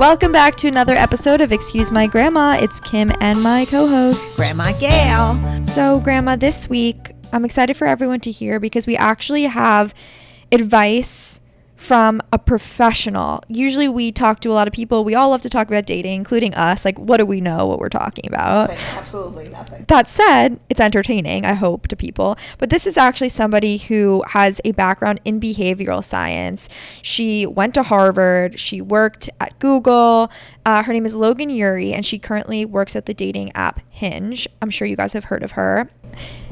Welcome back to another episode of Excuse My Grandma. It's Kim and my co-host, Grandma Gail. So, Grandma, this week, I'm excited for everyone to hear because we actually have advice from a professional. Usually we talk to a lot of people. We all love to talk about dating, including us. Like, what do we know what we're talking about? Absolutely nothing. That said, it's entertaining, I hope, to people. But this is actually somebody who has a background in behavioral science. She went to Harvard. She worked at Google. Her name is Logan Ury, and she currently works at the dating app Hinge. I'm sure you guys have heard of her.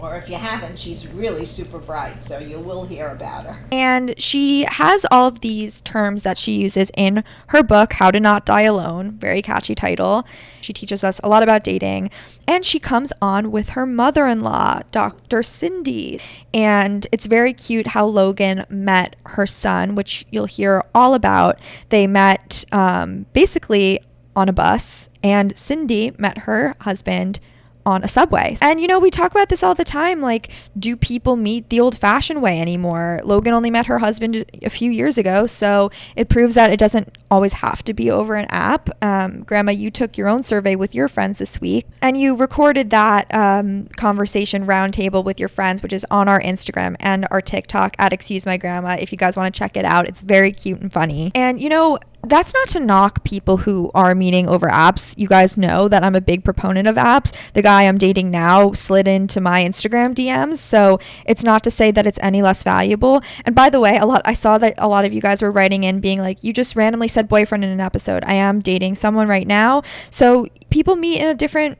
Or if you haven't, she's really super bright, so you will hear about her. And she has all of these terms that she uses in her book, How to Not Die Alone. Very catchy title. She teaches us a lot about dating. And she comes on with her mother-in-law, Dr. Cindy. And it's very cute how Logan met her son, which you'll hear all about. They met basically on a bus, and Cindy met her husband on a subway. And, you know, we talk about this all the time. Like, do people meet the old-fashioned way anymore? Logan only met her husband a few years ago, so it proves that it doesn't always have to be over an app. Grandma, you took your own survey with your friends this week, and you recorded that conversation roundtable with your friends, which is on our Instagram and our TikTok at Excuse My Grandma. If you guys want to check it out, it's very cute and funny. And, you know, that's not to knock people who are meeting over apps. You guys know that I'm a big proponent of apps. The guy I'm dating now slid into my Instagram DMs, so it's not to say that it's any less valuable. And by the way, I saw that a lot of you guys were writing in being like, you just randomly said boyfriend in an episode. I am dating someone right now. So people meet in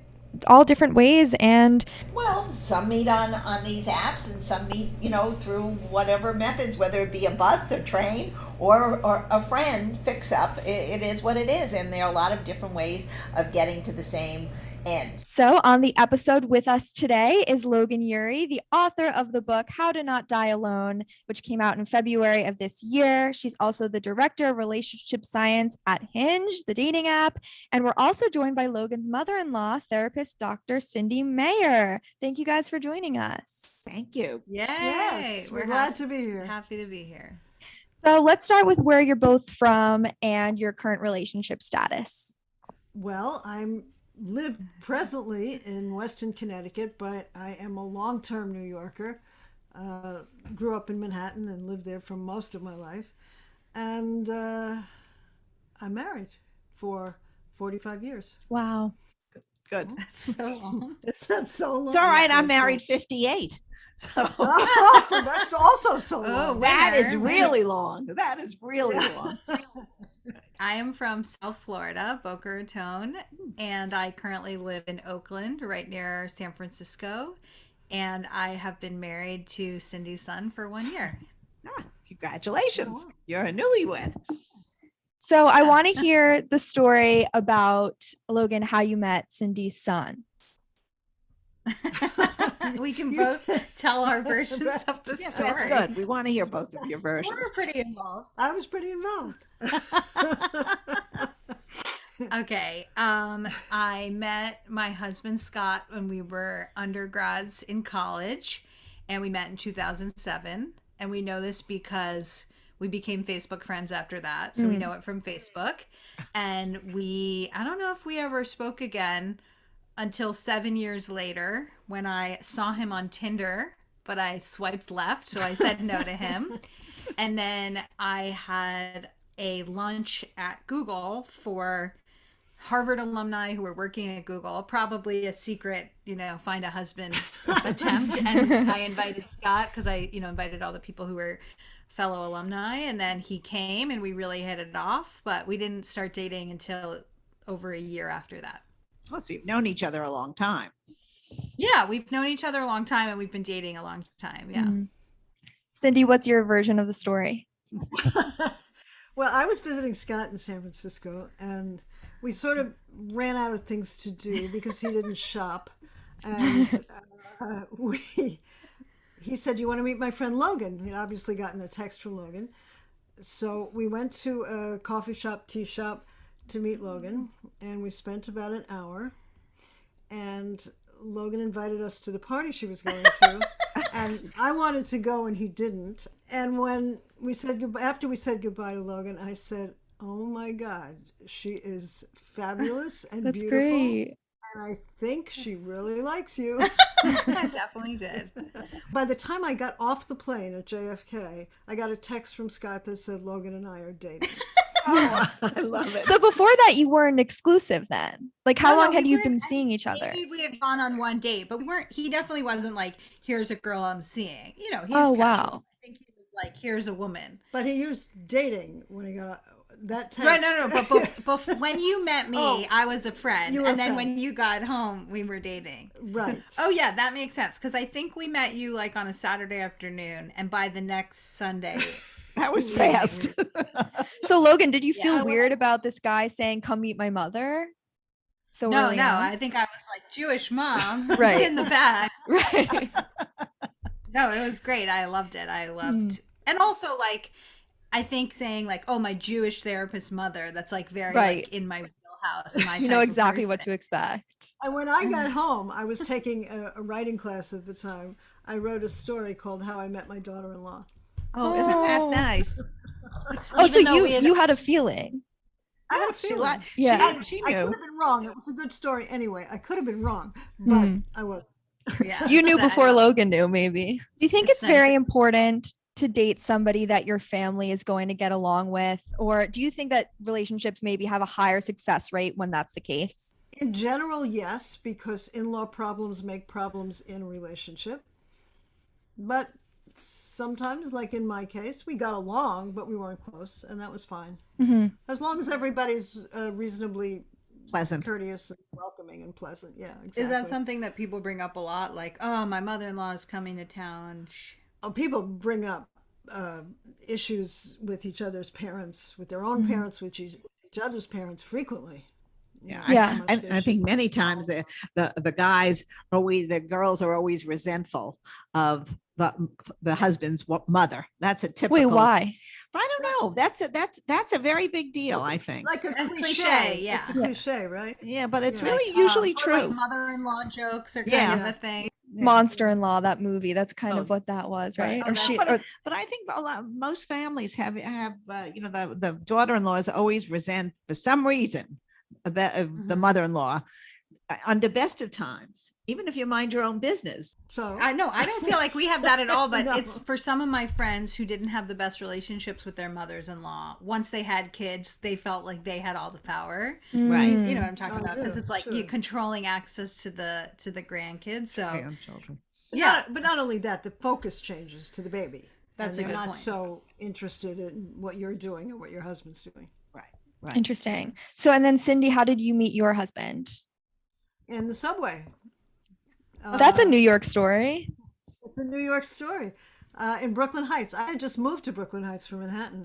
all different ways. And well, some meet on these apps, and some meet, you know, through whatever methods, whether it be a bus or train or a friend fix up. It is what it is, and there are a lot of different ways of getting to the same end. So on the episode with us today is Logan Ury, the author of the book How to Not Die Alone, which came out in February of this year. She's also the director of relationship science at Hinge, the dating app. And we're also joined by Logan's mother-in-law, therapist Dr. Cynthia Mayer. Thank you guys for joining us. Thank you. Yay! Yes, we're glad to be here. Happy to be here. So let's start with where you're both from and your current relationship status. Well, I live presently in Weston, Connecticut, but I am a long-term New Yorker. Grew up in Manhattan and lived there for most of my life. And I'm married for 45 years. Wow. Good. That's so long. Is that so long? It's all right. I'm married 58. So Oh, that's also so long. that is really long. That is really long. I am from South Florida, Boca Raton, and I currently live in Oakland, right near San Francisco. And I have been married to Cindy's son for 1 year. Congratulations. You're a newlywed. So I want to hear the story about, Logan, how you met Cindy's son. We can both tell our versions of the Yeah, story. that's good. We want to hear both of your versions. We're pretty involved. I was pretty involved. Okay. I met my husband Scott when we were undergrads in college, and we met in 2007. And we know this because we became Facebook friends after that. So we know it from Facebook. And I don't know if we ever spoke again until 7 years later when I saw him on Tinder, but I swiped left. So I said no to him. And then I had a lunch at Google for Harvard alumni who were working at Google, probably a secret, find a husband attempt. And I invited Scott because I, invited all the people who were fellow alumni. And then he came and we really hit it off, but we didn't start dating until over a year after that. Oh, so you've known each other a long time. Yeah, we've known each other a long time and we've been dating a long time. Yeah. Mm-hmm. Cindy, what's your version of the story? Well, I was visiting Scott in San Francisco, and we sort of ran out of things to do because he didn't shop. And he said, "You want to meet my friend Logan?" He'd obviously gotten a text from Logan. So we went to a coffee shop, tea shop, to meet Logan, and we spent about an hour. And Logan invited us to the party she was going to, and I wanted to go and he didn't. And when we said goodbye, after we said goodbye to Logan, I said, Oh my God, she is fabulous and That's beautiful. great. And I think she really likes you. I definitely did. By the time I got off the plane at JFK, I got a text from Scott that said Logan and I are dating. Oh, I love it. So before that, you weren't exclusive then? Like, how No, long we had you weren't- been I seeing mean, each other? Maybe we had gone on one date, but we weren't. He definitely wasn't like, "Here's a girl I'm seeing." You know, he was Oh, casual. wow. I think he was like, "Here's a woman." But he used dating when he got that text. Right? No. But when you met me, Oh, I was a friend, you were a and then friend. when you got home, we were dating. Right. Oh yeah, that makes sense because I think we met you like on a Saturday afternoon, and by the next Sunday. That was fast. So Logan, did you feel Yeah. weird about this guy saying, "Come meet my mother"? So No, early no. on? I think I was like Jewish mom Right. in the back. Right. No, it was great. I loved it. I loved, and also like, I think saying like, "Oh, my Jewish therapist mother." That's like very Right. like in my wheelhouse. My You know type of exactly what person. to expect. And when I got home, I was taking a writing class at the time. I wrote a story called How I Met My Daughter-in-Law. Oh, isn't that Oh. nice? Oh, so Even though we had- you had a feeling. I had a She feeling. liked. Yeah. She I knew. could have been wrong. It was a good story anyway. I could have been wrong, but I wasn't. Yeah, You knew it's sad. before Logan knew, maybe. Do you think It's it's nice. very important to date somebody that your family is going to get along with? Or do you think that relationships maybe have a higher success rate when that's the case? In general, yes, because in-law problems make problems in a relationship. But sometimes, like in my case, we got along, but we weren't close, and that was fine. As long as everybody's reasonably Pleasant. courteous and welcoming and pleasant. Yeah, exactly. Is that something that people bring up a lot? Like, oh, my mother-in-law is coming to town. Oh, people bring up issues with each other's parents, with their own parents, with each other's parents frequently. Yeah, Yeah. how much I they think should- many times the guys are always, the girls are always resentful of the husband's mother. That's a typical. Wait, why? But I don't know. That's a very big deal. I think. like a That's cliche. cliche, yeah. It's a cliche, right? Yeah, but it's Yeah. really Like, usually or, true. Like mother-in-law jokes are kind Yeah. of a thing. Monster-in-Law, that movie. That's kind of Oh. what that was, Right. right? Oh, Or that's she, what or, But I think most families have the daughter-in-laws always resent for some reason the Mhm. mother-in-law under best of times, even if you mind your own business. So I know. I don't feel like we have that at all, but No. it's for some of my friends who didn't have the best relationships with their mothers-in-law. Once they had kids, they felt like they had all the power. Right. You know what I'm talking Oh, about? Because sure, it's like sure. you controlling access to the grandkids. So Grandchildren. yeah, but not only that, the focus changes to the baby. That's and a they're good not point. so interested in what you're doing or what your husband's doing. Right. Right. Interesting. So, and then Cindy, how did you meet your husband? In the subway. That's a New York story. It's a New York story. In Brooklyn Heights. I had just moved to Brooklyn Heights from Manhattan,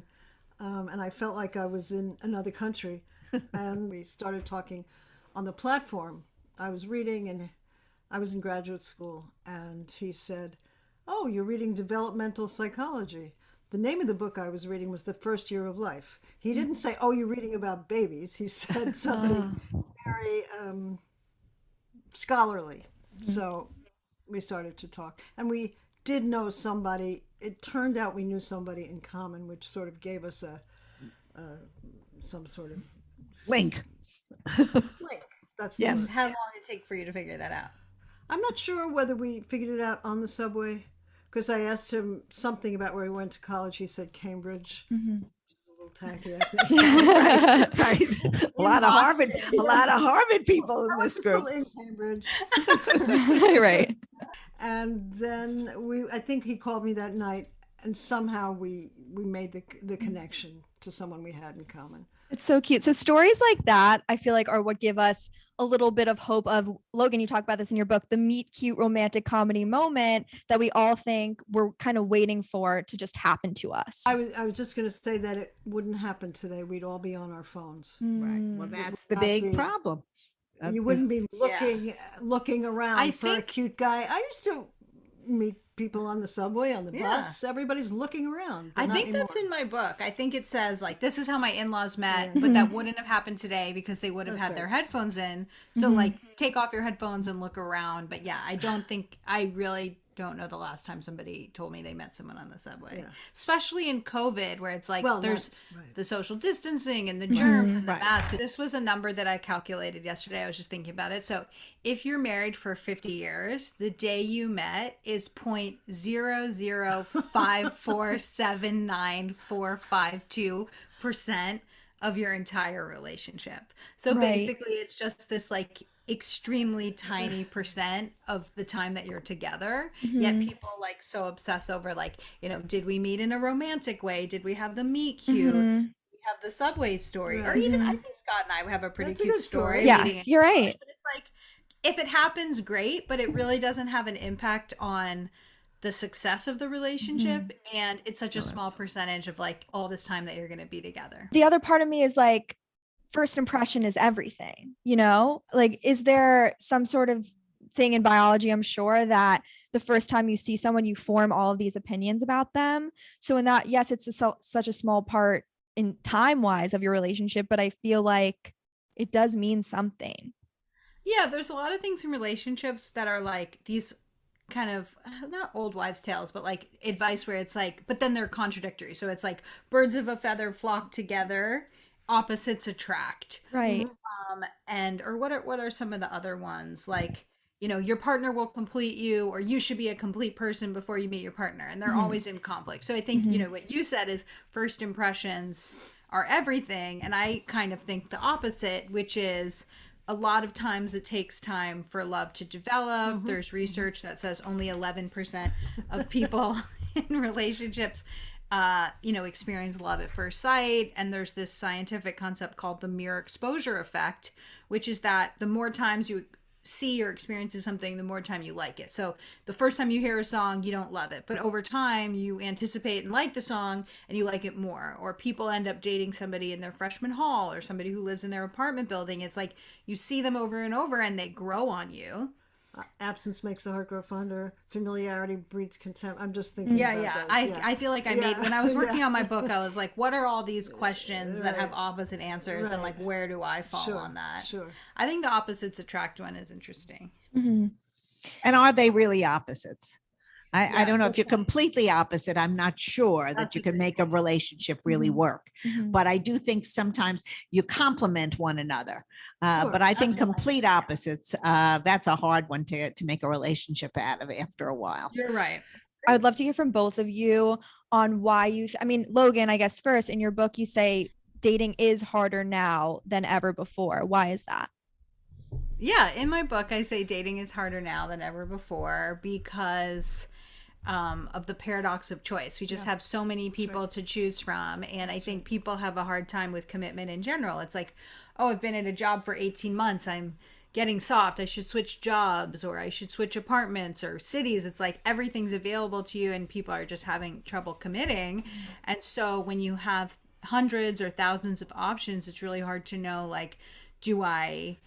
and I felt like I was in another country. And we started talking on the platform. I was reading, and I was in graduate school, and he said, "Oh, you're reading developmental psychology." The name of the book I was reading was The First Year of Life. He didn't say, "Oh, you're reading about babies." He said something very scholarly. So we started to talk, and we did know somebody. It turned out we knew somebody in common, which sort of gave us some sort of Link. link. That's the Yes. word. how long did it take for you to figure that out? I'm not sure whether we figured it out on the subway, because I asked him something about where he went to college. He said Cambridge. A little tacky, I think. Right. A lot of Harvard people in I went this to group. school in Cambridge. Right. And then I think he called me that night, and somehow we made the connection to someone we had in common. It's so cute. So stories like that, I feel like, are what give us a little bit of hope of, Logan, you talk about this in your book, the meet cute romantic comedy moment that we all think we're kind of waiting for to just happen to us. I was just going to say that it wouldn't happen today. We'd all be on our phones. Right. Well, Mm. that's the not big be- problem. You wouldn't be looking around I for a think- cute guy. I used to meet people on the subway, on the Yeah. bus. Everybody's looking around. but I not think that's anymore. in my book. I think it says like this is how my in-laws met, but that wouldn't have happened today because they would have That's had their right. headphones in. So like take off your headphones and look around. But yeah, I don't think I really don't know the last time somebody told me they met someone on the subway. Yeah. Especially in COVID, where it's like Well, there's right. the social distancing and the germs and the Right. mask. This was a number that I calculated yesterday. I was just thinking about it. So if you're married for 50 years, the day you met is 0.005479452% of your entire relationship. So Right. basically, it's just this like extremely tiny percent of the time that you're together. Yet people like so obsess over like, did we meet in a romantic way? Did we have the meet cute? We have the subway story. Or even I think Scott and I have a pretty That's a cute good story. story. meeting Yes, in you're college. right. But it's like if it happens, great, but it really doesn't have an impact on the success of the relationship, and it's such a small percentage of like all this time that you're going to be together. The other part of me is like, first impression is everything, like, is there some sort of thing in biology, I'm sure, that the first time you see someone, you form all of these opinions about them. So in that, yes, it's such a small part in time wise of your relationship, but I feel like it does mean something. Yeah, there's a lot of things in relationships that are like these kind of not old wives' tales, but like advice where it's like, but then they're contradictory. So it's like birds of a feather flock together, opposites attract. Right. And or what are some of the other ones like? Your partner will complete you, or you should be a complete person before you meet your partner, and they're always in conflict. So I think what you said is first impressions are everything, and I kind of think the opposite, which is a lot of times it takes time for love to develop. There's research that says only 11% of people in relationships experience love at first sight. And there's this scientific concept called the mere exposure effect, which is that the more times you see or experiences something, the more time you like it. So the first time you hear a song, you don't love it, but over time you anticipate and like the song and you like it more. Or people end up dating somebody in their freshman hall or somebody who lives in their apartment building. It's like you see them over and over and they grow on you. Absence makes the heart grow fonder. Familiarity breeds contempt. I'm just thinking Yeah, about yeah. those. I feel like I made, when I was working on my book, I was like, what are all these questions that have Right. opposite answers? And like, where do I fall Sure, on that? sure. I think the opposites attract one is interesting. Mhm. And are they really opposites? I Yeah, don't know if good you're point. completely opposite. I'm not sure that That's you a can good make a relationship really Mhm. work. Mhm. But I do think sometimes you complement one another. Sure, But I think that's what I complete opposites, that's a hard one to make a relationship out of after a while. You're right. I would love to hear from both of you on why Logan, I guess first, in your book, you say dating is harder now than ever before. Why is that? Yeah, in my book, I say dating is harder now than ever before because of the paradox of choice. We just have so many people to choose from. And I think people have a hard time with commitment in general. It's like, oh, I've been at a job for 18 months. I'm getting soft. I should switch jobs or I should switch apartments or cities. It's like everything's available to you and people are just having trouble committing. And so when you have hundreds or thousands of options, it's really hard to know, like, do I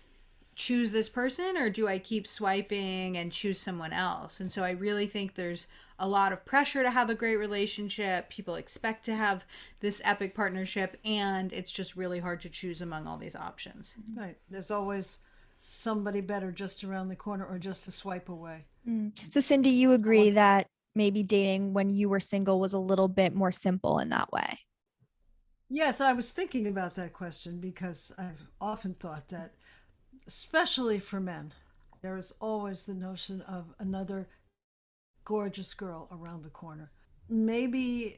choose this person or do I keep swiping and choose someone else? And so I really think there's a lot of pressure to have a great relationship. People expect to have this epic partnership, and it's just really hard to choose among all these options. Right. There's always somebody better just around the corner or just a swipe away. So Cindy, you agree that maybe dating when you were single was a little bit more simple in that way? Yes, I was thinking about that question because I've often thought that, especially for men, there is always the notion of another gorgeous girl around the corner. Maybe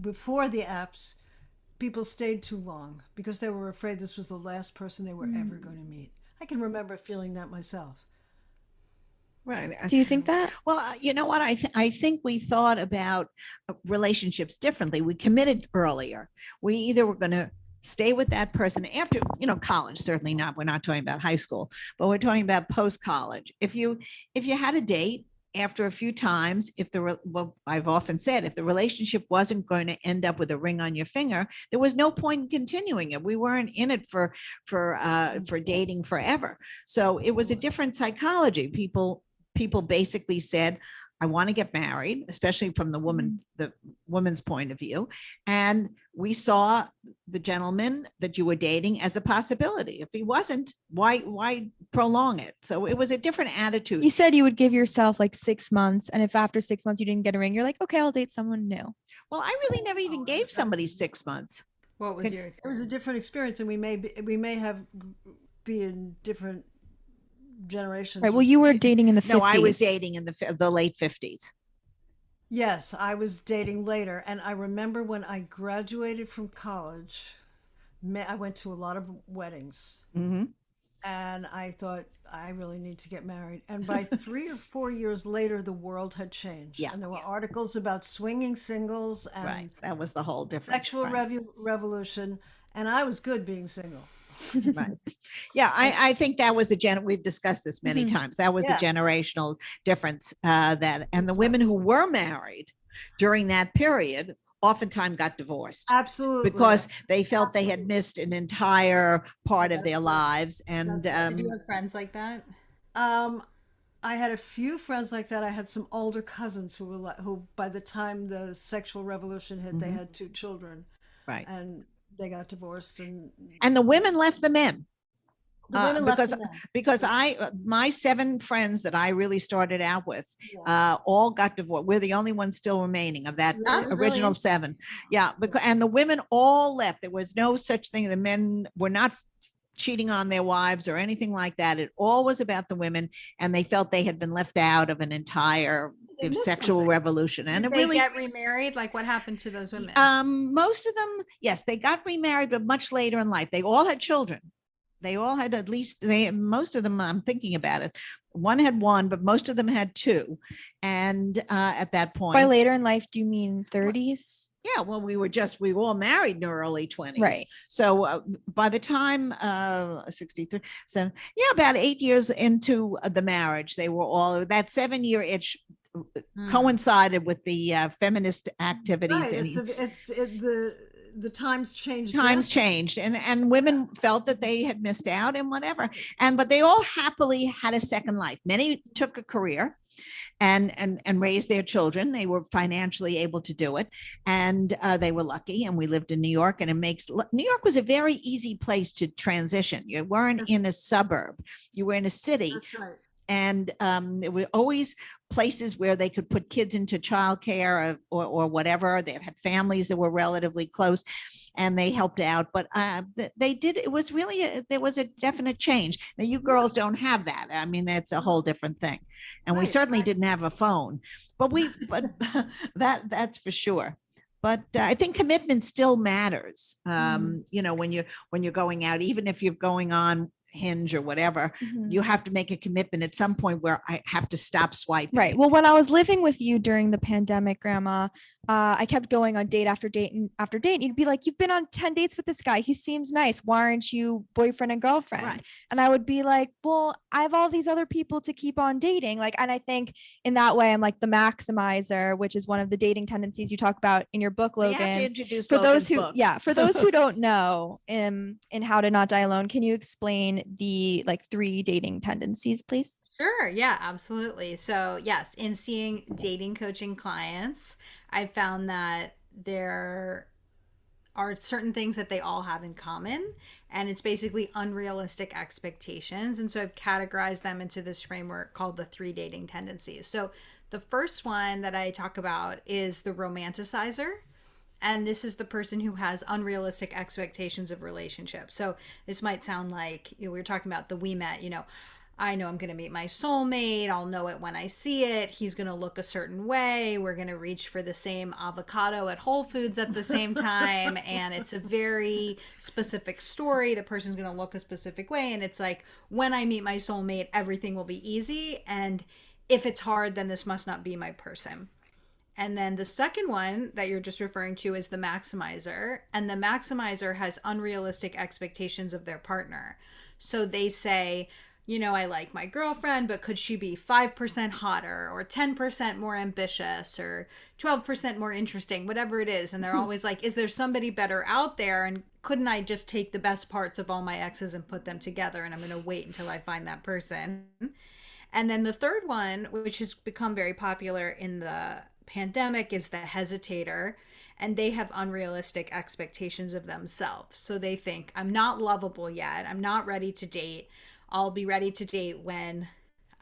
before the apps, people stayed too long because they were afraid this was the last person they were ever going to meet. I can remember feeling that myself. Right. Do you think that? Well, you know what? I think we thought about relationships differently. We committed earlier. We either were going to stay with that person after, college, certainly not. We're not talking about high school, but we're talking about post-college. If you had a date after a few times, I've often said, if the relationship wasn't going to end up with a ring on your finger, there was no point in continuing it. We weren't in it for dating forever. So it was a different psychology. People basically said, I want to get married, especially from the woman's point of view. And we saw the gentleman that you were dating as a possibility. If he wasn't, why prolong it? So it was a different attitude. You said you would give yourself like 6 months, and if after 6 months you didn't get a ring, you're like, okay, I'll date someone new. Well, I really never even gave somebody 6 months. What was your It experience? was a different experience, and we may have be in different generations. Right. Well, you were dating in the 50s. No, I was dating in the late 50s. Yes, I was dating later, and I remember when I graduated from college, I went to a lot of weddings, Mm-hmm. and I thought I really need to get married. And by 3 or 4 years later, the world had changed, Yeah. and there were articles about swinging singles and Right. That was the whole difference. sexual Right. revolution, and I was good being single. Right. Yeah, I think that was we've discussed this many times. That was Yeah. the generational difference, and the women who were married during that period oftentimes got divorced Absolutely. because they felt they had missed an entire part of their lives. And Did you have friends like that? I had a few friends like that. I had some older cousins who by the time the sexual revolution hit, they had 2 children, right. and they got divorced, and And the women left the men. the women left because the men. because my 7 friends that I really started out with Yeah. all got divorced. We're the only ones still remaining of that That's really original 7. Yeah, because and the women all left. There was no such thing. The men were not cheating on their wives or anything like that. It all was about the women, and they felt they had been left out of an entire They missed sexual something. revolution. And Did it they really get remarried? Like, what happened to those women? most of them, yes, they got remarried, but much later in life. They all had children. They all had at least most of them, I'm thinking about it. One had 1, but most of them had 2. And at that point, By later in life, do you mean 30s? yeah, well, we were all married in our early 20s. Right. So by the time 63, so yeah, about 8 years into the marriage, they were all that 7-year itch coincided with the feminist activities. Right. And The times changed. times drastically. changed, and women felt that they had missed out and whatever, but they all happily had a second life. Many took a career and raised their children. They were financially able to do it, and they were lucky. And we lived in New York, and New York was a very easy place to transition. You weren't in a suburb, you were in a city. That's right. And there were always places where they could put kids into childcare or whatever. They had families that were relatively close, and they helped out. But they did. It was really there was a definite change. Now you girls don't have that. I mean, that's a whole different thing. And we Right, certainly right. didn't have a phone. But that's for sure. But I think commitment still matters. You know, when you're going out, even if you're going on Hinge or whatever, you have to make a commitment at some point where I have to stop swiping. Right. Well, when I was living with you during the pandemic, Grandma, I kept going on date after date and after date. And you'd be like, you've been on 10 dates with this guy. He seems nice. Why aren't you boyfriend and girlfriend? Right. And I would be like, well, I have all these other people to keep on dating. Like, and I think in that way, I'm like the maximizer, which is one of the dating tendencies you talk about in your book, We Logan. have to introduce For Logan's those who, book. yeah, for those who don't know, in How to Not Die Alone, can you explain the like 3 dating tendencies, please? Sure. Yeah, absolutely. So, yes, in seeing dating coaching clients, I found that there are certain things that they all have in common, and it's basically unrealistic expectations. And so I've categorized them into this framework called the 3 dating tendencies. So, the first one that I talk about is the romanticizer. And this is the person who has unrealistic expectations of relationships. So this might sound like, we were talking about the we met, I know I'm going to meet my soulmate. I'll know it when I see it. He's going to look a certain way. We're going to reach for the same avocado at Whole Foods at the same time. And it's a very specific story. The person's going to look a specific way. And it's like, when I meet my soulmate, everything will be easy. And if it's hard, then this must not be my person. And then the second one that you're just referring to is the maximizer. And the maximizer has unrealistic expectations of their partner. So they say, I like my girlfriend, but could she be 5% hotter or 10% more ambitious or 12% more interesting, whatever it is. And they're always like, is there somebody better out there? And couldn't I just take the best parts of all my exes and put them together? And I'm going to wait until I find that person. And then the third one, which has become very popular in the pandemic, is the hesitator. And they have unrealistic expectations of themselves. So they think, I'm not lovable yet. I'm not ready to date. I'll be ready to date when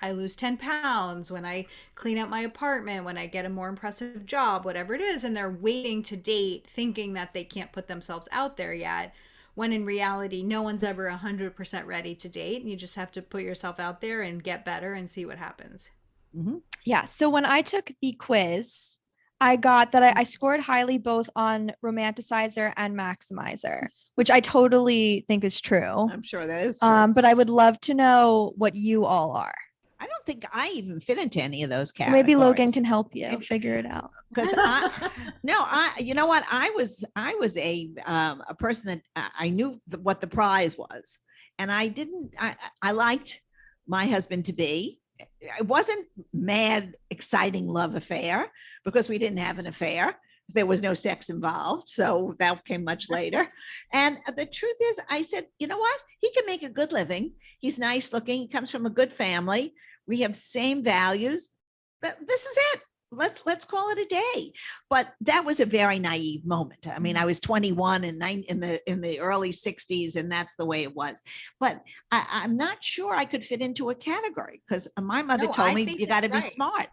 I lose 10 pounds, when I clean up my apartment, when I get a more impressive job, whatever it is. And they're waiting to date, thinking that they can't put themselves out there yet. When in reality, no one's ever 100% ready to date. And you just have to put yourself out there and get better and see what happens. Mhm. Yeah. So when I took the quiz, I got that I scored highly both on romanticizer and maximizer, which I totally think is true. I'm sure that is true. But I would love to know what you all are. I don't think I even fit into any of those categories. Maybe Logan can help you figure it out. Because you know what, I was a person that I knew what the prize was, and I liked my husband to be. It wasn't mad, exciting love affair, because we didn't have an affair. There was no sex involved, so that came much later. And the truth is, I said, you know what? He can make a good living. He's nice looking. He comes from a good family. We have same values. This is it. Let's call it a day. But that was a very naive moment. I mean, I was 21 and in the early 60s, and that's the way it was. But I'm not sure I could fit into a category, because my mother told me you got to be smart.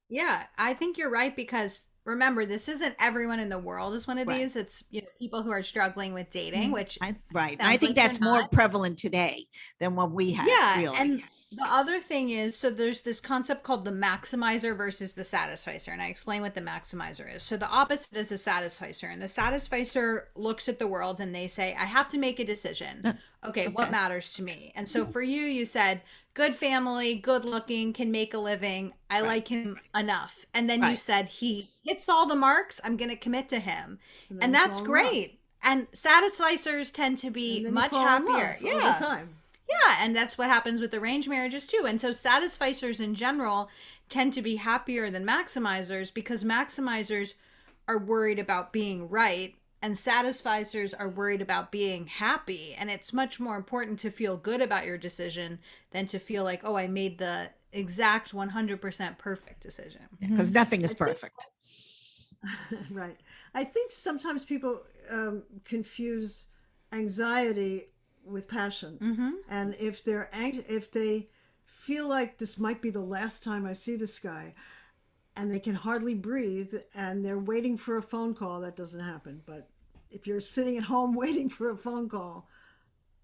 Yeah, I think you're right, because remember, this isn't everyone in the world is one of Right. these. It's people who are struggling with dating, which I sounds think like that's you're more not. prevalent today than what we had. Yeah, really. and the other thing is, so there's this concept called the maximizer versus the satisficer, and I explain what the maximizer is. So the opposite is the satisficer, and the satisficer looks at the world and they say, I have to make a decision. Okay, what matters to me? And so for you, you said, good family, good looking, can make a living. I like him enough. And then you Right. said, he hits all the marks. I'm going to commit to him. then And you that's fall in love. great. And satisficers tend to be And then you much fall in love happier. all Yeah. the time. Yeah, and that's what happens with arranged marriages too. And so satisficers in general tend to be happier than maximizers, because maximizers are worried about being right and satisficers are worried about being happy. And it's much more important to feel good about your decision than to feel like, oh, I made the exact 100% perfect decision. Because nothing is perfect. Right. I think sometimes people confuse anxiety with passion. And if if they feel like this might be the last time I see this guy, and they can hardly breathe, and they're waiting for a phone call, that doesn't happen. But if you're sitting at home waiting for a phone call,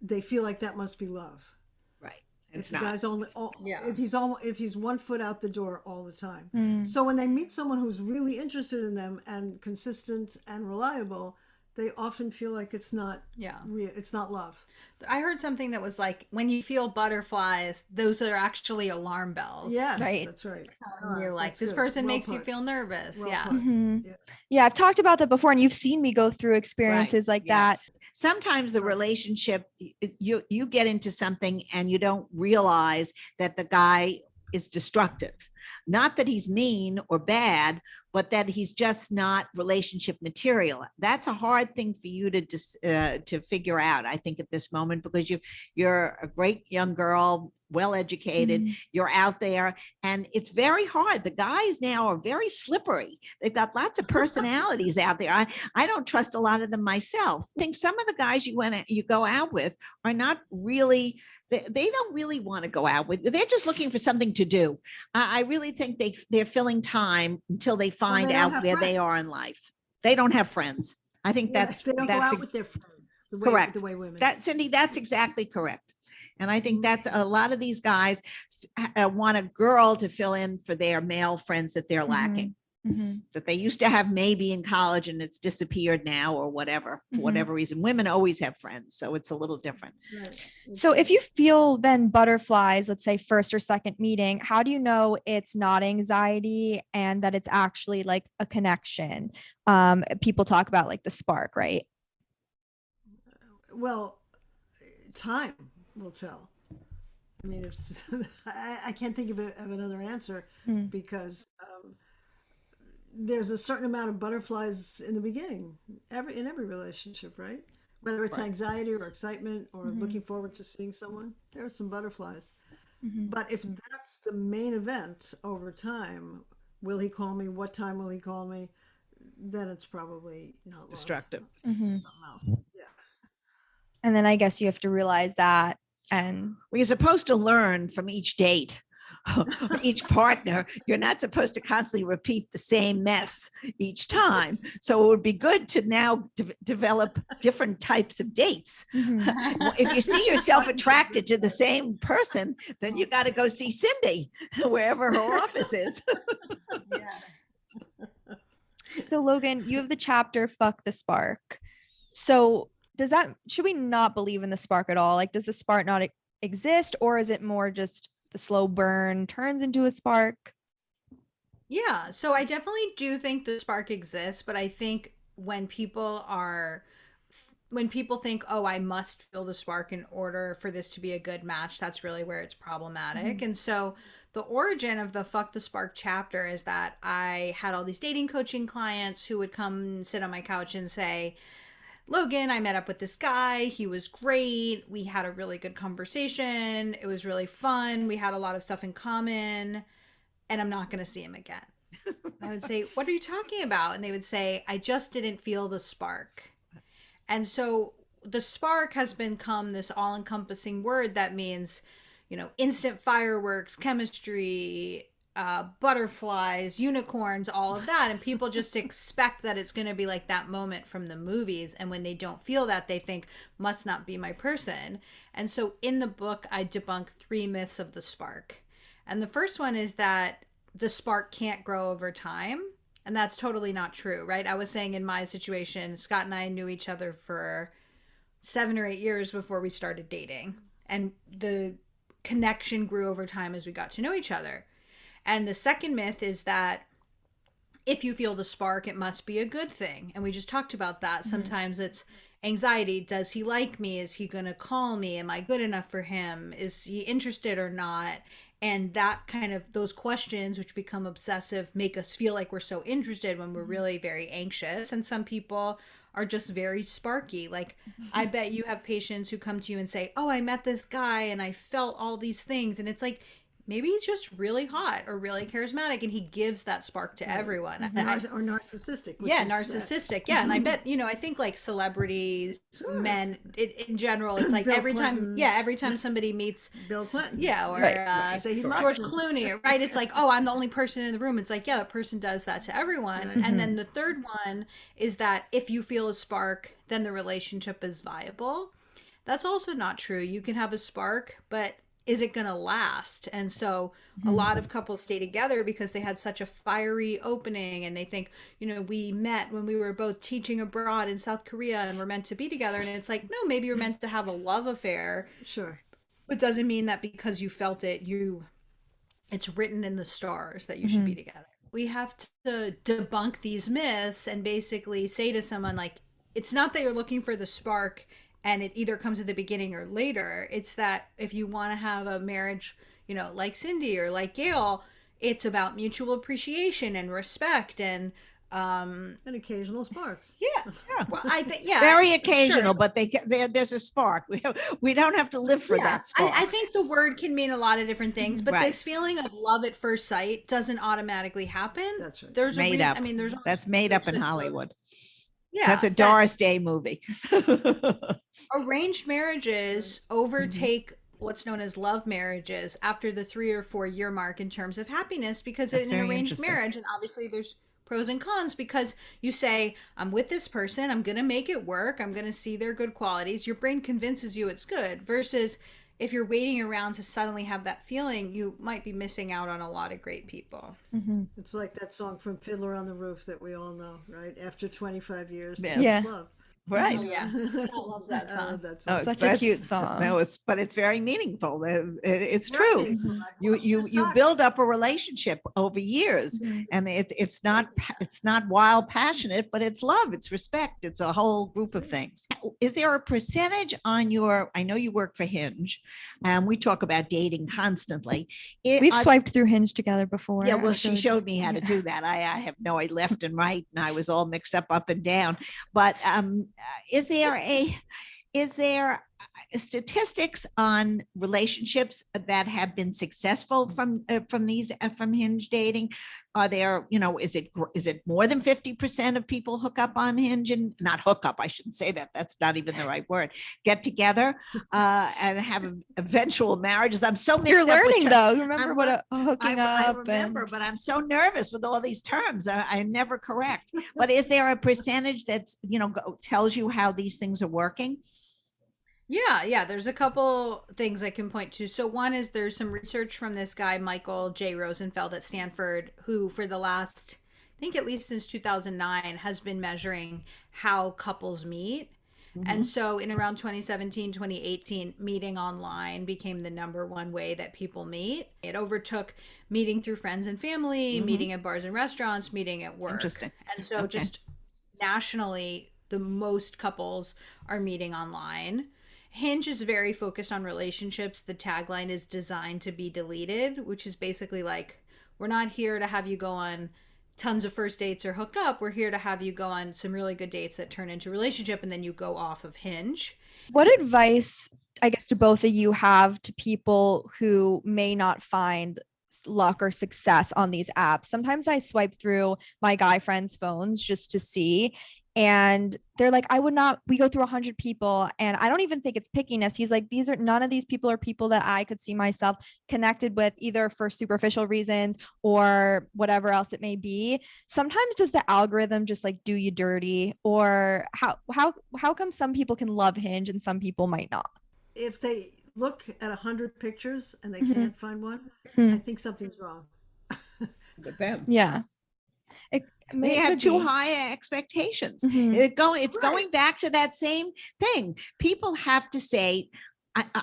they feel like that must be love. Right. If It's the not. guy's only, Yeah. if he's 1 foot out the door all the time. So when they meet someone who's really interested in them and consistent and reliable, they often feel like it's not it's not love. I heard something that was like, when you feel butterflies, those are actually alarm bells. Yes, Right. that's right. And you're like, That's this good. person Well makes you put. feel nervous. Well Yeah. put. Yeah. Yeah, I've talked about that before, and you've seen me go through experiences like that. Yes. Sometimes the relationship, you get into something and you don't realize that the guy is destructive. Not that he's mean or bad, but that he's just not relationship material. That's a hard thing for you to figure out, I think, at this moment, because you're a great young girl, well educated, you're out there, and it's very hard. The guys now are very slippery. They've got lots of personalities out there. I don't trust a lot of them myself. I think some of the guys you go out with are not really, they don't really want to go out with. They're just looking for something to do. I really think they're filling time until they find they don't out have where they friends. are in life. They don't have friends. I think Yes, they don't go that's out with their friends. The way, correct. The way women. Cindy, that's exactly correct. And I think that's a lot of these guys want a girl to fill in for their male friends that they're lacking, that they used to have maybe in college and it's disappeared now or whatever, for whatever reason. Women always have friends, so it's a little different. Right. So if you feel then butterflies, let's say first or second meeting, how do you know it's not anxiety and that it's actually like a connection? People talk about like the spark, right? Well, time will tell. I mean, it's, I can't think of another answer because there's a certain amount of butterflies in the beginning, in every relationship, right? Whether it's anxiety or excitement or looking forward to seeing someone, there are some butterflies. Mhm. But if that's the main event over time, will he call me? What time will he call me? Then it's probably not love. Destructive. Mhm. Something else. Yeah. And then I guess you have to realize that. And Well, you're supposed to learn from each date, each partner. You're not supposed to constantly repeat the same mess each time. So it would be good to now develop different types of dates. Mhm. If you see yourself attracted to the same person, then you got to go see Cindy wherever her office is. Yeah. So Logan, you have the chapter Fuck the Spark. So should we not believe in the spark at all? Like, does the spark not exist, or is it more just the slow burn turns into a spark? Yeah, so I definitely do think the spark exists, but I think when people think, oh, I must feel the spark in order for this to be a good match, that's really where it's problematic. And so the origin of the Fuck the Spark chapter is that I had all these dating coaching clients who would come sit on my couch and say, Logan, I met up with this guy. He was great. We had a really good conversation. It was really fun. We had a lot of stuff in common, and I'm not going to see him again. I would say, what are you talking about? And they would say, I just didn't feel the spark. And so the spark has become this all encompassing word that means, instant fireworks, chemistry, butterflies, unicorns, all of that. And people just expect that it's going to be like that moment from the movies. And when they don't feel that, they think, must not be my person. And so in the book, I debunk 3 myths of the spark. And the first one is that the spark can't grow over time. And that's totally not true, right? I was saying in my situation, Scott and I knew each other for 7 or 8 years before we started dating. And the connection grew over time as we got to know each other. And the second myth is that if you feel the spark, it must be a good thing. And we just talked about that. Sometimes it's anxiety. Does he like me? Is he going to call me? Am I good enough for him? Is he interested or not? And that kind of, those questions, which become obsessive, make us feel like we're so interested when we're really very anxious. And some people are just very sparky. Like, I bet you have patients who come to you and say, oh, I met this guy and I felt all these things. And it's like, maybe he's just really hot or really charismatic and he gives that spark to everyone. Or narcissistic. Yeah, narcissistic. Yeah, and I bet, I think like celebrity men in general, it's like Bill every Clinton. every time somebody meets Bill Clinton. yeah, or Right. Say he loves George him. Clooney, right? It's like, oh, I'm the only person in the room. It's like, yeah, that person does that to everyone. And then the third one is that if you feel a spark, then the relationship is viable. That's also not true. You can have a spark, but is it going to last? And so a lot of couples stay together because they had such a fiery opening and they think, we met when we were both teaching abroad in South Korea and we're meant to be together. And it's like, no, maybe you're meant to have a love affair. Sure. It doesn't mean that because you felt it, it's written in the stars that you should be together. We have to debunk these myths and basically say to someone, like, it's not that you're looking for the spark and it either comes at the beginning or later. It's that if you want to have a marriage, like Cindy or like Gail, it's about mutual appreciation and respect and occasional sparks. yeah. Well, I think Very occasional, sure. but there's a spark. We don't have to live for that spark. I think the word can mean a lot of different things, but Right. this feeling of love at first sight doesn't automatically happen. That's right. There's Made a reason. up. I mean, there's That's made up in Hollywood. yeah, That's a Doris Day movie. arranged marriages overtake what's known as love marriages after the 3 or 4 year mark in terms of happiness, because That's in an very arranged interesting. marriage, and obviously there's pros and cons, because you say, I'm with this person, I'm going to make it work, I'm going to see their good qualities. Your brain convinces you it's good, versus if you're waiting around to suddenly have that feeling, you might be missing out on a lot of great people. It's like that song from Fiddler on the Roof that we all know, right? After 25 years, Yeah. that's Yeah. love. Right. Oh, yeah. Scott loves that I song. love that Oh, song. it's Such a cute song. No, but it's very meaningful. It's true. Right. You build up a relationship over years, and it's not wild passionate, but it's love, it's respect, it's a whole group of things. Is there a percentage on your? I know you work for Hinge, and we talk about dating constantly. We've swiped through Hinge together before. Yeah, well, I she showed me how to do that. I have no, I left and right, and I was all mixed up and down. But is there statistics on relationships that have been successful from Hinge dating? Are there, is it more than 50% of people hook up on Hinge, and not hook up? I shouldn't say that. That's not even the right word. Get together and have eventual marriages. I'm so mixed You're up with learning though. You remember I'm what lear- a hooking I up remember, and but I'm so nervous with all these terms. I'm never correct. But is there a percentage that's, tells you how these things are working? Yeah, there's a couple things I can point to. So one is there's some research from this guy Michael J. Rosenfeld at Stanford, who for the last, I think at least since 2009, has been measuring how couples meet. And so in around 2017, 2018, meeting online became the number one way that people meet. It overtook meeting through friends and family, meeting at bars and restaurants, meeting at work. Interesting. And so Okay. just nationally, the most couples are meeting online. Hinge is very focused on relationships. The tagline is designed to be deleted, which is basically like, we're not here to have you go on tons of first dates or hook up. We're here to have you go on some really good dates that turn into a relationship, and then you go off of Hinge. what advice, I guess, do both of you have to people who may not find luck or success on these apps? Sometimes I swipe through my guy friends' phones just to see, and they're like, we go through 100 people, and I don't even think it's pickiness. He's like, none of these people are people that I could see myself connected with, either for superficial reasons or whatever else it may be. Sometimes does the algorithm just like do you dirty, or how come some people can love Hinge and some people might not? If they look at 100 pictures and they Mhm. can't find one, Mhm. I think something's wrong. With them. Yeah. They have too high expectations. Mhm. It's going back to that same thing. People have to say,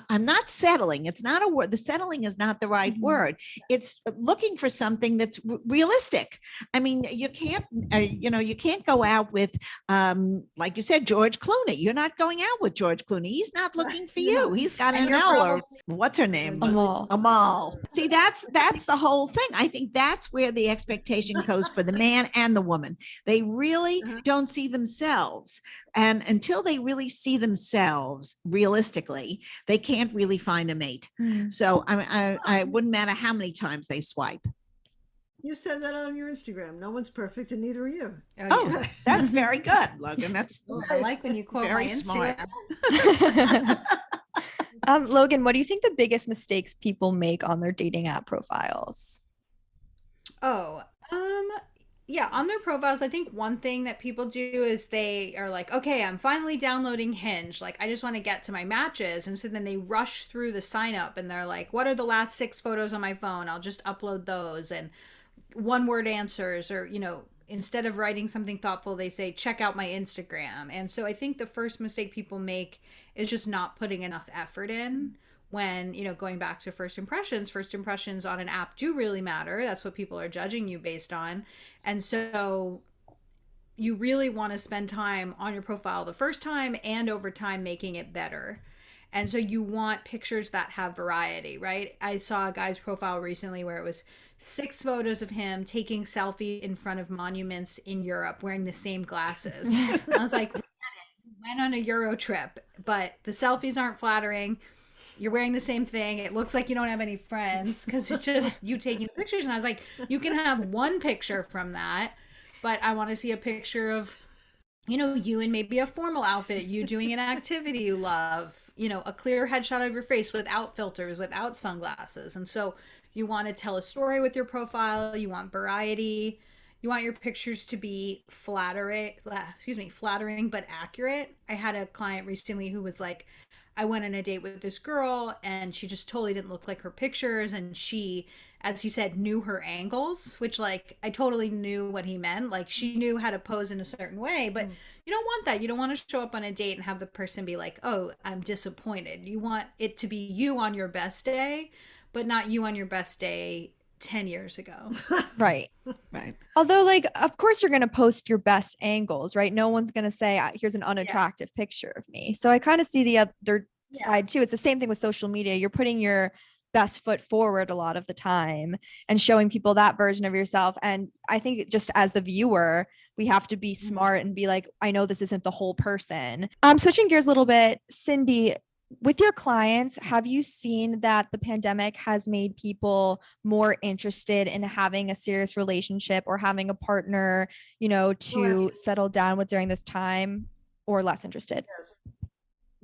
I'm not settling. It's not a word. The settling is not the right word. It's looking for something that's realistic. I mean, you can't, you can't go out with, like you said, George Clooney. You're not going out with George Clooney. He's not looking for you. He's got And an you're L, or what's her name? Amal. Amal. See, that's the whole thing. I think that's where the expectation goes for the man and the woman. They really don't see themselves. And until they really see themselves realistically, they can't really find a mate. So I wouldn't matter how many times they swipe. You said that on your Instagram. No one's perfect, and neither are you. Oh, that's very good, Logan. That's I like when you quote very my smart. Instagram. Logan, what do you think the biggest mistakes people make on their dating app profiles? Yeah, on their profiles, I think one thing that people do is they are like, okay, I'm finally downloading Hinge. Like, I just want to get to my matches. And so then they rush through the sign up and they're like, what are the last 6 photos on my phone? I'll just upload those, and one word answers, or, instead of writing something thoughtful, they say, check out my Instagram. And so I think the first mistake people make is just not putting enough effort in. When, going back to first impressions on an app do really matter. That's what people are judging you based on. And so you really want to spend time on your profile the first time and over time making it better. And so you want pictures that have variety, right? I saw a guy's profile recently where it was 6 photos of him taking selfie in front of monuments in Europe wearing the same glasses. And I was like, we went on a Euro trip, but the selfies aren't flattering. You're wearing the same thing. It looks like you don't have any friends because it's just you taking pictures. And I was like, you can have one picture from that, but I want to see a picture of, you in maybe a formal outfit, you doing an activity you love, a clear headshot of your face without filters, without sunglasses. And so you want to tell a story with your profile. You want variety. You want your pictures to be flattering, but accurate. I had a client recently who was like, I went on a date with this girl and she just totally didn't look like her pictures. And she, as he said, knew her angles, which like I totally knew what he meant. Like she knew how to pose in a certain way, but you don't want that. You don't want to show up on a date and have the person be like, oh, I'm disappointed. You want it to be you on your best day, but not you on your best day 10 years ago. Right. Right. Although, like, of course you're going to post your best angles, right? No one's going to say, here's an unattractive picture of me. So I kind of see the other side too. It's the same thing with social media. You're putting your best foot forward a lot of the time and showing people that version of yourself. And I think just as the viewer, we have to be smart and be like, I know this isn't the whole person. Switching gears a little bit, Cindy, With your clients, have you seen that the pandemic has made people more interested in having a serious relationship or having a partner, to absolutely. settle down with during this time, or less interested? Yes.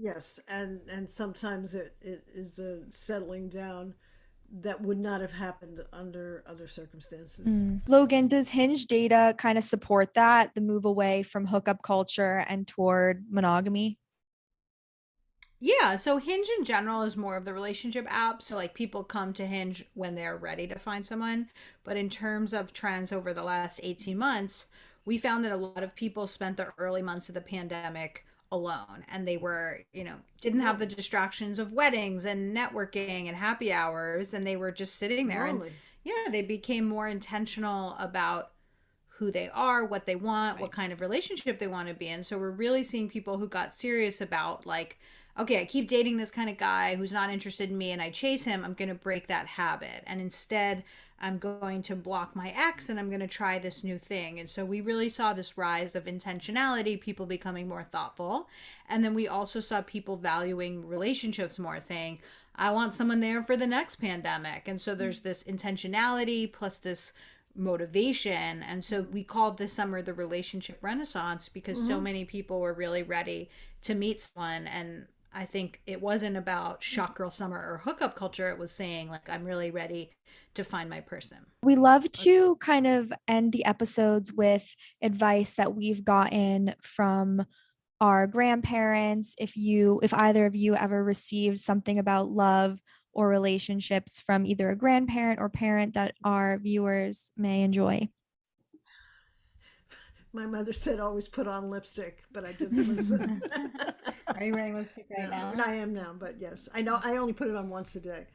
Yes, and sometimes it is a settling down that would not have happened under other circumstances. Logan, does Hinge data kind of support that, the move away from hookup culture and toward monogamy? Yeah, so Hinge in general is more of the relationship app. So like people come to Hinge when they're ready to find someone. But in terms of trends over the last 18 months, we found that a lot of people spent the early months of the pandemic alone, and they were, didn't have the distractions of weddings and networking and happy hours, and they were just sitting there. And Lonely. yeah, they became more intentional about who they are, what they want, Right. what kind of relationship they want to be in. So we're really seeing people who got serious about like, okay, I keep dating this kind of guy who's not interested in me and I chase him, I'm going to break that habit. And instead, I'm going to block my ex and I'm going to try this new thing. And so we really saw this rise of intentionality, people becoming more thoughtful. And then we also saw people valuing relationships more, saying, I want someone there for the next pandemic. And so there's this intentionality plus this motivation. And so we called this summer the relationship renaissance because so many people were really ready to meet someone. And I think it wasn't about shock girl summer or hookup culture. It was saying like, I'm really ready to find my person. We love to kind of end the episodes with advice that we've gotten from our grandparents. If either of you ever received something about love or relationships from either a grandparent or parent that our viewers may enjoy. My mother said always put on lipstick, but I didn't listen. Are you wearing lipstick right now? And I am now, but yes, I know I only put it on once a day.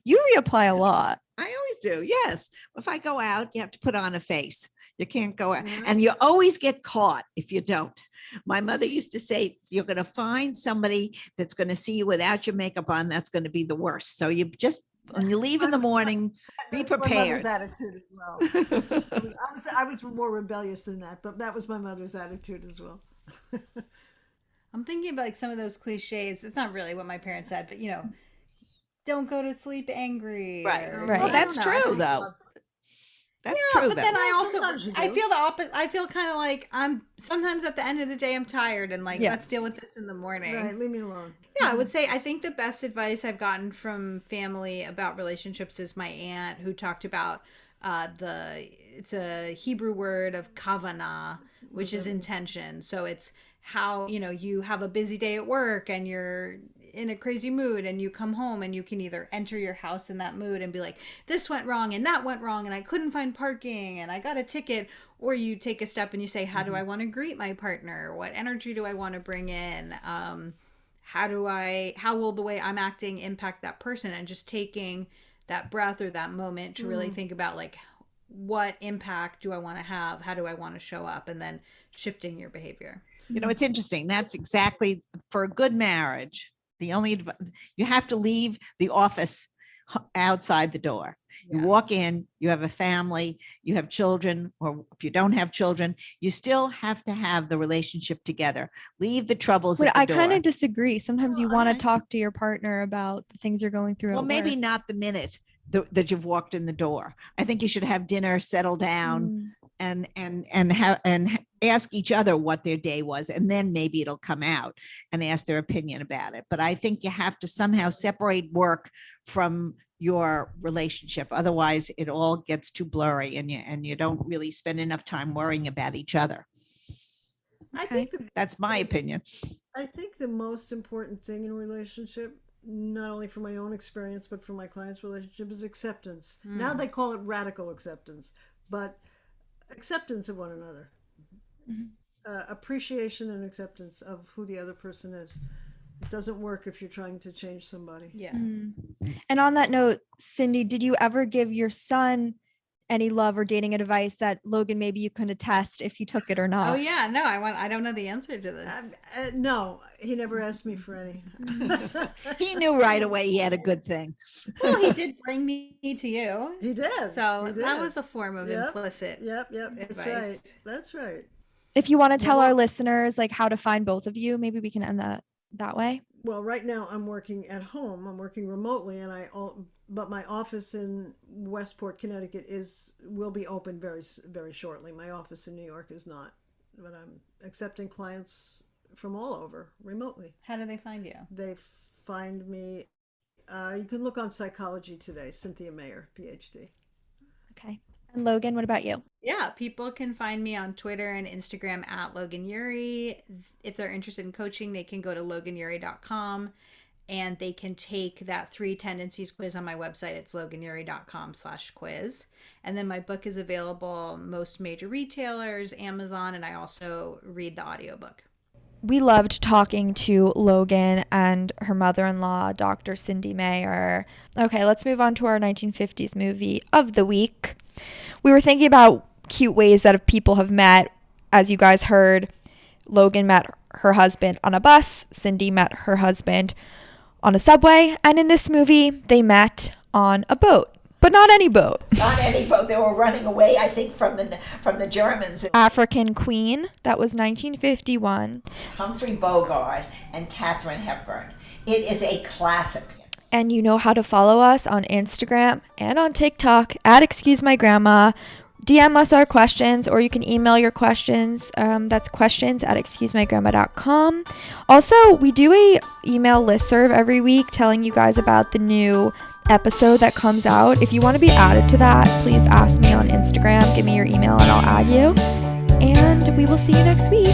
You reapply a lot. I always do. Yes. If I go out, you have to put on a face. You can't go out. And you always get caught if you don't. My mother used to say, if you're going to find somebody that's going to see you without your makeup on, that's going to be the worst. So you just, when you leave in the morning, be That's my prepared. mother's attitude as well. I was more rebellious than that, but that was my mother's attitude as well. I'm thinking about like some of those cliches. It's not really what my parents said, but don't go to sleep angry. Right. or- Right. Well, I that's don't know. I true, think- though. That's Yeah, true, but though. then I Well, also sometimes you I do. feel the opposite. I feel kind of like I'm sometimes at the end of the day I'm tired and like Yeah. let's deal with this in the morning. Right, leave me alone. Yeah, I would say I think the best advice I've gotten from family about relationships is my aunt who talked about it's a Hebrew word of kavanah, which is intention. So it's how, you have a busy day at work and you're in a crazy mood and you come home and you can either enter your house in that mood and be like, this went wrong and that went wrong and I couldn't find parking and I got a ticket, or you take a step and you say, how do I want to greet my partner? What energy do I want to bring in? How will the way I'm acting impact that person? And just taking that breath or that moment to really think about like, what impact do I want to have? How do I want to show up? And then shifting your behavior. It's interesting. That's exactly for a good marriage. You have to leave the office outside the door. You Yeah. walk in, you have a family, you have children, or if you don't have children, you still have to have the relationship together. Leave the troubles But at the I door. kind of disagree. Sometimes you want to alright. talk to your partner about the things you're going through. Well, at maybe work. not the minute that you've walked in the door. I think you should have dinner, settle down, and ask each other what their day was, and then maybe it'll come out and ask their opinion about it. But I think you have to somehow separate work from your relationship, otherwise it all gets too blurry and you don't really spend enough time worrying about each other. I think That's my opinion. I think the most important thing in a relationship, not only from my own experience, but from my client's relationship, is acceptance. Now they call it radical acceptance, but acceptance of one another. Appreciation and acceptance of who the other person is. It doesn't work if you're trying to change somebody. Yeah. And on that note, Cindy, did you ever give your son any love or dating advice that Logan, maybe you can attest if you took it or not? Oh yeah. No, I don't know the answer to this. No, he never asked me for any. He knew right away he had a good thing. Well, he did bring me to you. He did. So He did. that was a form of Yep. implicit. Yep, that's advice. right. That's right. If you want to tell Well- our listeners like how to find both of you, maybe we can end that way. Well, right now I'm working at home. I'm working remotely, but my office in Westport, Connecticut will be open very shortly. My office in New York is not, but I'm accepting clients from all over remotely. How do they find you? They find me. You can look on Psychology Today. Cynthia Mayer, PhD. Okay. And Logan, what about you? Yeah, people can find me on Twitter and Instagram at Logan Ury. If they're interested in coaching, they can go to loganury.com and they can take that 3 tendencies quiz on my website. It's loganury.com/quiz. And then my book is available most major retailers, Amazon, and I also read the audiobook. We loved talking to Logan and her mother-in-law, Dr. Cynthia Mayer. Okay, let's move on to our 1950s movie of the week. We were thinking about cute ways that people have met. As you guys heard, Logan met her husband on a bus. Cindy met her husband on a subway. And in this movie, they met on a boat. But not any boat. Not any boat. They were running away, I think, from the Germans. African Queen. That was 1951. Humphrey Bogart and Katharine Hepburn. It is a classic. And you know how to follow us on Instagram and on TikTok at Excuse My Grandma. DM us our questions, or you can email your questions. That's questions@excusemygrandma.com. Also, we do a email listserv every week telling you guys about the new episode that comes out. If you want to be added to that, please ask me on Instagram. Give me your email and I'll add you. And we will see you next week.